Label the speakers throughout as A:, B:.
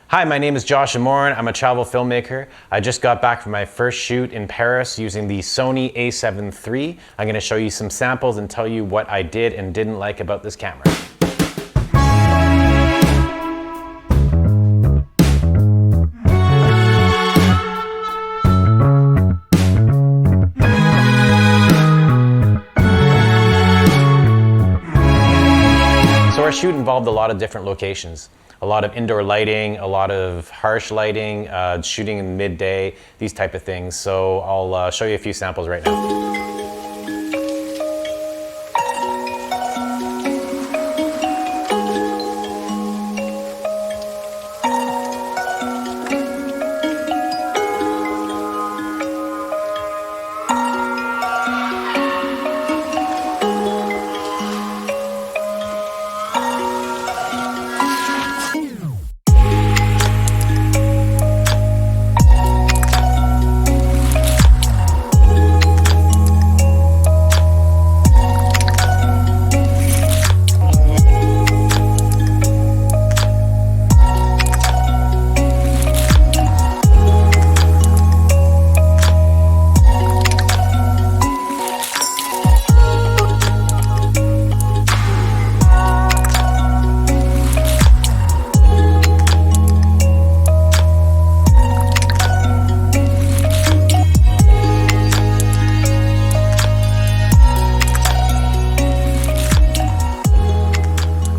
A: Hi, my name is Josh Amorin. I'm a travel filmmaker. I just got back from my first shoot in Paris using the Sony A7 III. I'm going to show you some samples and tell you what I did and didn't like about this camera. So our shoot involved a lot of different locations. A lot of indoor lighting, a lot of harsh lighting, shooting in midday, these type of things. So I'll show you a few samples right now.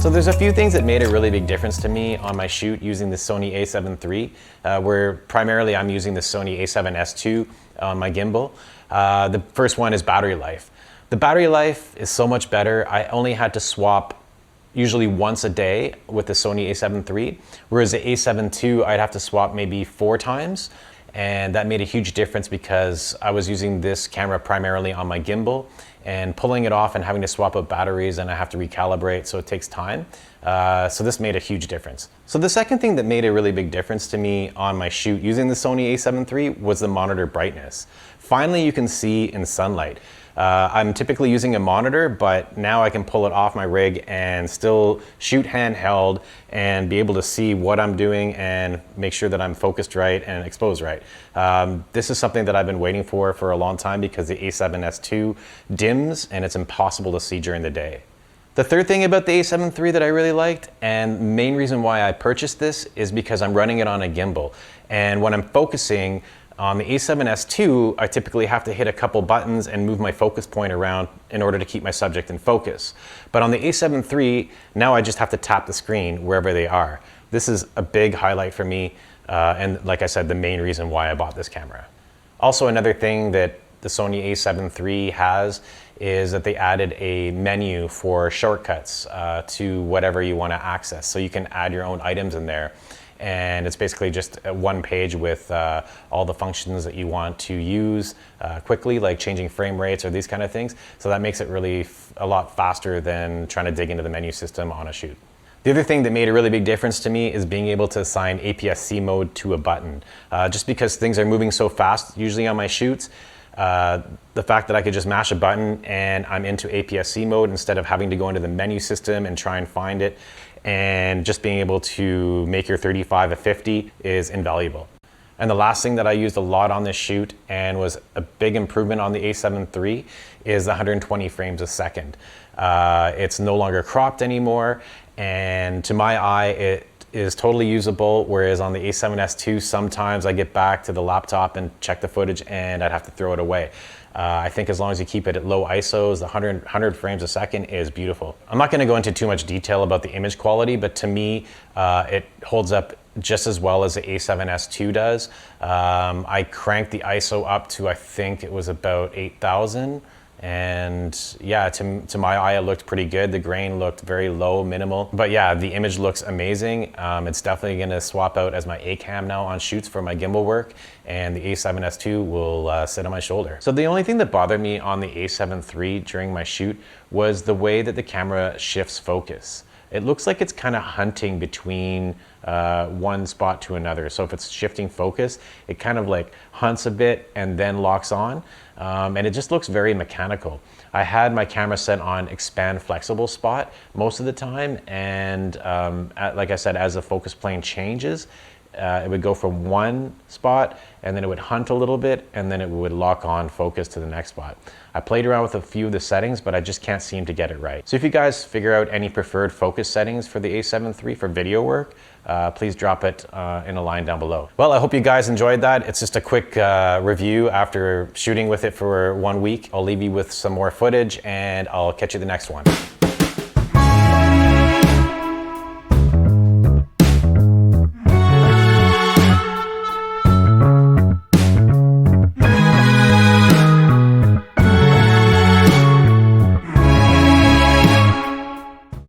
A: So there's a few things that made a really big difference to me on my shoot using the Sony A7 III, where primarily I'm using the Sony A7S2 on my gimbal. The first one is battery life. The battery life is so much better. I only had to swap usually once a day with the Sony A7 III, whereas the A7 II I'd have to swap maybe 4 times. And that made a huge difference because I was using this camera primarily on my gimbal, and pulling it off and having to swap out batteries, and I have to recalibrate, so it takes time. So this made a huge difference. So the second thing that made a really big difference to me on my shoot using the Sony A7 III was the monitor brightness. Finally, you can see in sunlight. I'm typically using a monitor, but now I can pull it off my rig and still shoot handheld and be able to see what I'm doing and make sure that I'm focused right and exposed right. This is something that I've been waiting for a long time because the A7S2 dims and it's impossible to see during the day. The third thing about the A7 III that I really liked, and the main reason why I purchased this, is because I'm running it on a gimbal. And when I'm focusing, on the A7S2, I typically have to hit a couple buttons and move my focus point around in order to keep my subject in focus. But on the A7 III, now I just have to tap the screen wherever they are. This is a big highlight for me, and like I said, the main reason why I bought this camera. Also, another thing that the Sony A7 III has is that they added a menu for shortcuts to whatever you want to access. So you can add your own items in there. And it's basically just one page with all the functions that you want to use quickly, like changing frame rates or these kind of things. So that makes it really a lot faster than trying to dig into the menu system on a shoot. The other thing that made a really big difference to me is being able to assign APS-C mode to a button. Just because things are moving so fast, usually on my shoots, the fact that I could just mash a button and I'm into APS-C mode instead of having to go into the menu system and try and find it, and just being able to make your 35 a 50 is invaluable. And the last thing that I used a lot on this shoot and was a big improvement on the A7 III is the 120 frames a second. It's no longer cropped anymore, and to my eye it is totally usable, whereas on the A7S II sometimes I get back to the laptop and check the footage and I'd have to throw it away. I think as long as you keep it at low ISOs, the 100 frames a second is beautiful. I'm not going to go into too much detail about the image quality, but to me, it holds up just as well as the A7S II does. I cranked the ISO up to, I think it was about 8,000. And yeah, to my eye, it looked pretty good. The grain looked very low, minimal. But yeah, the image looks amazing. It's definitely gonna swap out as my A cam now on shoots for my gimbal work, and the A7S II will sit on my shoulder. So the only thing that bothered me on the A7 III during my shoot was the way that the camera shifts focus. It looks like it's kind of hunting between one spot to another. So if it's shifting focus, it kind of like hunts a bit and then locks on. And it just looks very mechanical. I had my camera set on expand flexible spot most of the time. And like I said, as the focus plane changes, it would go from one spot and then it would hunt a little bit and then it would lock on focus to the next spot. I played around with a few of the settings, but I just can't seem to get it right. So if you guys figure out any preferred focus settings for the A7 III for video work, please drop it in a line down below. Well, I hope you guys enjoyed that. It's just a quick review after shooting with it for 1 week. I'll leave you with some more footage and I'll catch you the next one.